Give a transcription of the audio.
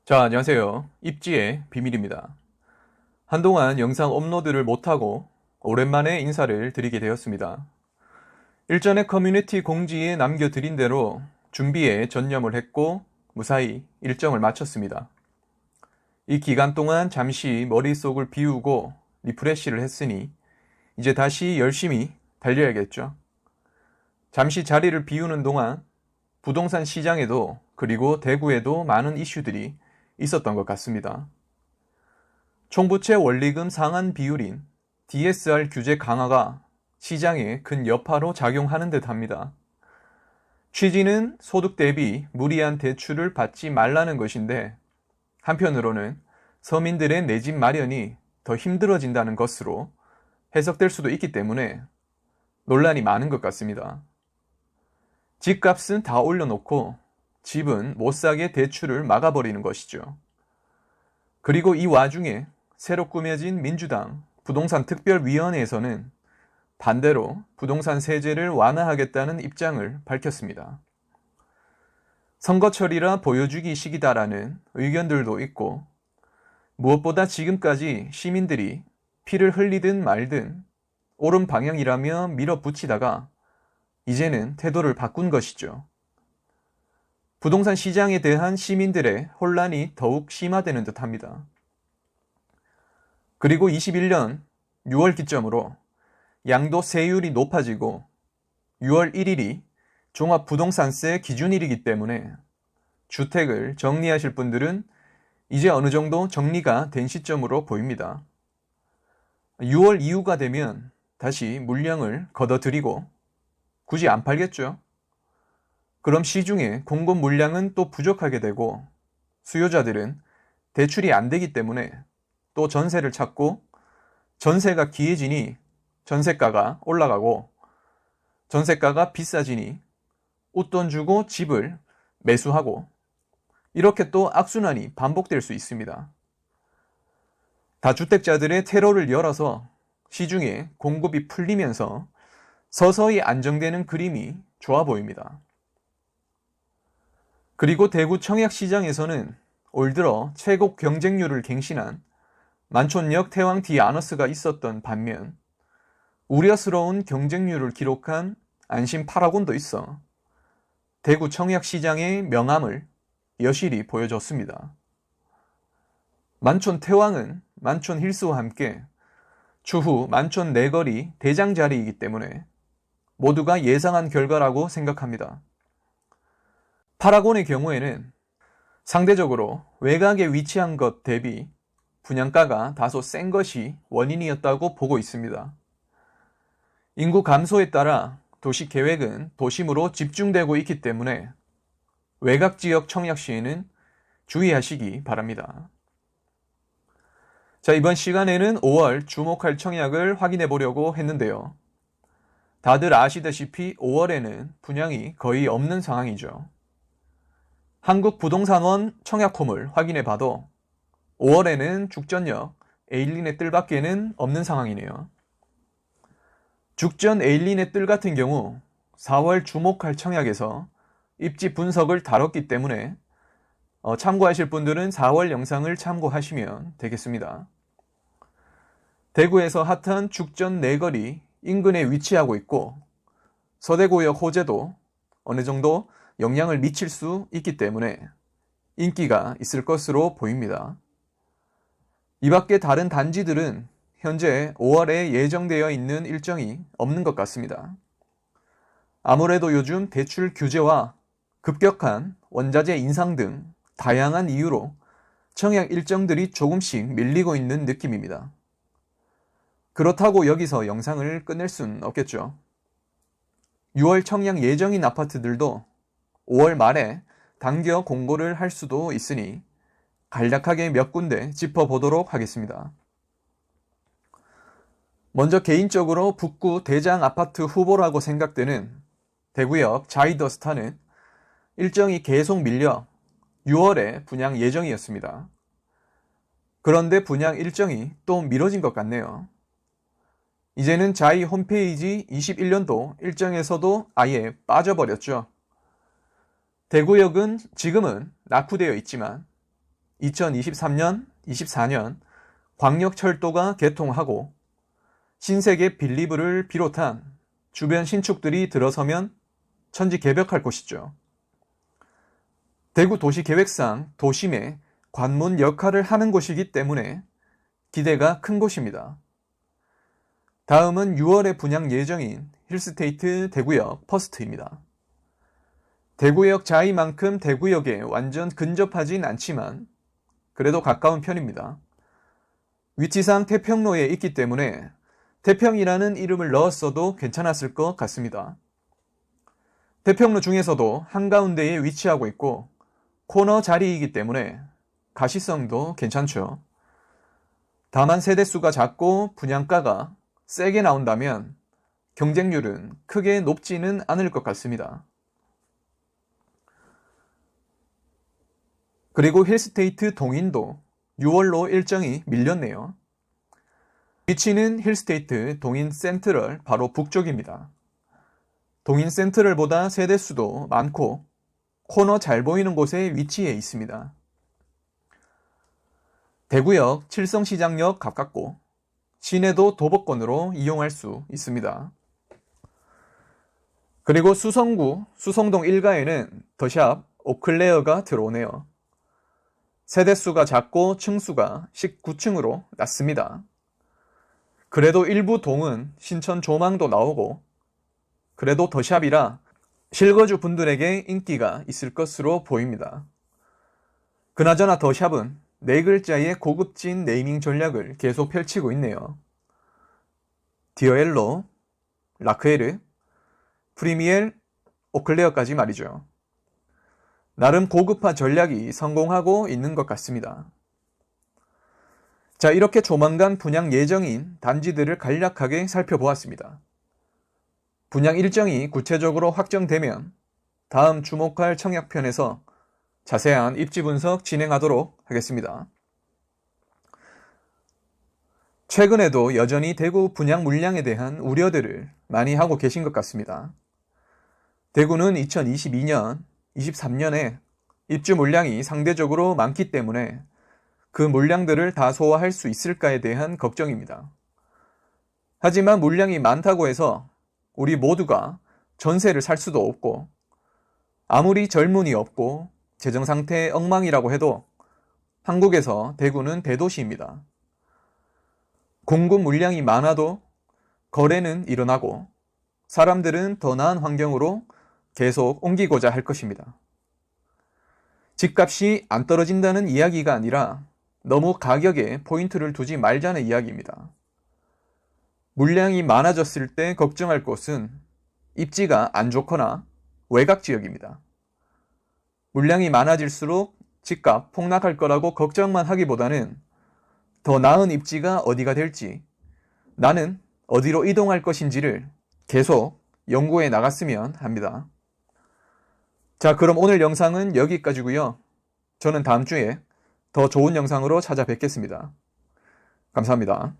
자, 안녕하세요. 입지의 비밀입니다. 한동안 영상 업로드를 못하고 오랜만에 인사를 드리게 되었습니다. 일전에 커뮤니티 공지에 남겨드린 대로 준비에 전념을 했고 무사히 일정을 마쳤습니다. 이 기간 동안 잠시 머릿속을 비우고 리프레시를 했으니 이제 다시 열심히 달려야겠죠. 잠시 자리를 비우는 동안 부동산 시장에도 그리고 대구에도 많은 이슈들이 있었던 것 같습니다. 총부채 원리금 상환 비율인 DSR 규제 강화가 시장에 큰 여파로 작용하는 듯 합니다. 취지는 소득 대비 무리한 대출을 받지 말라는 것인데 한편으로는 서민들의 내 집 마련이 더 힘들어진다는 것으로 해석될 수도 있기 때문에 논란이 많은 것 같습니다. 집값은 다 올려놓고 집은 못 사게 대출을 막아버리는 것이죠. 그리고 이 와중에 새로 꾸며진 민주당 부동산 특별위원회에서는 반대로 부동산 세제를 완화하겠다는 입장을 밝혔습니다. 선거철이라 보여주기 식이다라는 의견들도 있고 무엇보다 지금까지 시민들이 피를 흘리든 말든 옳은 방향이라며 밀어붙이다가 이제는 태도를 바꾼 것이죠. 부동산 시장에 대한 시민들의 혼란이 더욱 심화되는 듯합니다. 그리고 21년 6월 기점으로 양도세율이 높아지고 6월 1일이 종합부동산세 기준일이기 때문에 주택을 정리하실 분들은 이제 어느 정도 정리가 된 시점으로 보입니다. 6월 이후가 되면 다시 물량을 걷어들이고 굳이 안 팔겠죠. 그럼 시중에 공급 물량은 또 부족하게 되고 수요자들은 대출이 안 되기 때문에 또 전세를 찾고 전세가 귀해지니 전세가가 올라가고 전세가가 비싸지니 웃돈 주고 집을 매수하고 이렇게 또 악순환이 반복될 수 있습니다. 다주택자들의 테러를 열어서 시중에 공급이 풀리면서 서서히 안정되는 그림이 좋아 보입니다. 그리고 대구 청약시장에서는 올 들어 최고 경쟁률을 갱신한 만촌역 태왕 디아너스가 있었던 반면 우려스러운 경쟁률을 기록한 안심 파라곤도 있어 대구 청약시장의 명암을 여실히 보여줬습니다. 만촌 태왕은 만촌 힐스와 함께 추후 만촌 내거리 대장 자리이기 때문에 모두가 예상한 결과라고 생각합니다. 파라곤의 경우에는 상대적으로 외곽에 위치한 것 대비 분양가가 다소 센 것이 원인이었다고 보고 있습니다. 인구 감소에 따라 도시 계획은 도심으로 집중되고 있기 때문에 외곽 지역 청약 시에는 주의하시기 바랍니다. 자, 이번 시간에는 5월 주목할 청약을 확인해 보려고 했는데요. 다들 아시다시피 5월에는 분양이 거의 없는 상황이죠. 한국부동산원 청약홈을 확인해 봐도 5월에는 죽전역 에일린의 뜰밖에는 없는 상황이네요. 죽전 에일린의 뜰 같은 경우 4월 주목할 청약에서 입지 분석을 다뤘기 때문에 참고하실 분들은 4월 영상을 참고하시면 되겠습니다. 대구에서 핫한 죽전 내거리 인근에 위치하고 있고 서대구역 호재도 어느 정도 영향을 미칠 수 있기 때문에 인기가 있을 것으로 보입니다. 이 밖에 다른 단지들은 현재 5월에 예정되어 있는 일정이 없는 것 같습니다. 아무래도 요즘 대출 규제와 급격한 원자재 인상 등 다양한 이유로 청약 일정들이 조금씩 밀리고 있는 느낌입니다. 그렇다고 여기서 영상을 끝낼 순 없겠죠. 6월 청약 예정인 아파트들도 5월 말에 당겨 공고를 할 수도 있으니 간략하게 몇 군데 짚어보도록 하겠습니다. 먼저 개인적으로 북구 대장 아파트 후보라고 생각되는 대구역 자이더스타는 일정이 계속 밀려 6월에 분양 예정이었습니다. 그런데 분양 일정이 또 미뤄진 것 같네요. 이제는 자이 홈페이지 21년도 일정에서도 아예 빠져버렸죠. 대구역은 지금은 낙후되어 있지만 2023년, 24년 광역철도가 개통하고 신세계 빌리브를 비롯한 주변 신축들이 들어서면 천지개벽할 곳이죠. 대구 도시계획상 도심의 관문 역할을 하는 곳이기 때문에 기대가 큰 곳입니다. 다음은 6월에 분양 예정인 힐스테이트 대구역 퍼스트입니다. 대구역 자이만큼 대구역에 완전 근접하진 않지만 그래도 가까운 편입니다. 위치상 태평로에 있기 때문에 태평이라는 이름을 넣었어도 괜찮았을 것 같습니다. 태평로 중에서도 한가운데에 위치하고 있고 코너 자리이기 때문에 가시성도 괜찮죠. 다만 세대수가 작고 분양가가 세게 나온다면 경쟁률은 크게 높지는 않을 것 같습니다. 그리고 힐스테이트 동인도 6월로 일정이 밀렸네요. 위치는 힐스테이트 동인 센트럴 바로 북쪽입니다. 동인 센트럴보다 세대수도 많고 코너 잘 보이는 곳에 위치해 있습니다. 대구역 칠성시장역 가깝고 시내도 도보권으로 이용할 수 있습니다. 그리고 수성구 수성동 1가에는 더샵 오클레어가 들어오네요. 세대수가 작고 층수가 19층으로 낮습니다. 그래도 일부 동은 신천 조망도 나오고 그래도 더샵이라 실거주 분들에게 인기가 있을 것으로 보입니다. 그나저나 더샵은 4글자의 고급진 네이밍 전략을 계속 펼치고 있네요. 디어엘로, 라크에르, 프리미엘, 오클레어까지 말이죠. 나름 고급화 전략이 성공하고 있는 것 같습니다. 자, 이렇게 조만간 분양 예정인 단지들을 간략하게 살펴보았습니다. 분양 일정이 구체적으로 확정되면 다음 주목할 청약편에서 자세한 입지 분석 진행하도록 하겠습니다. 최근에도 여전히 대구 분양 물량에 대한 우려들을 많이 하고 계신 것 같습니다. 대구는 2022년, 23년에 입주 물량이 상대적으로 많기 때문에 그 물량들을 다 소화할 수 있을까에 대한 걱정입니다. 하지만 물량이 많다고 해서 우리 모두가 전세를 살 수도 없고 아무리 젊은이 없고 재정상태 엉망이라고 해도 한국에서 대구는 대도시입니다. 공급 물량이 많아도 거래는 일어나고 사람들은 더 나은 환경으로 계속 옮기고자 할 것입니다. 집값이 안 떨어진다는 이야기가 아니라 너무 가격에 포인트를 두지 말자는 이야기입니다. 물량이 많아졌을 때 걱정할 곳은 입지가 안 좋거나 외곽 지역입니다. 물량이 많아질수록 집값 폭락할 거라고 걱정만 하기보다는 더 나은 입지가 어디가 될지, 나는 어디로 이동할 것인지를 계속 연구해 나갔으면 합니다. 자, 그럼 오늘 영상은 여기까지고요. 저는 다음 주에 더 좋은 영상으로 찾아뵙겠습니다. 감사합니다.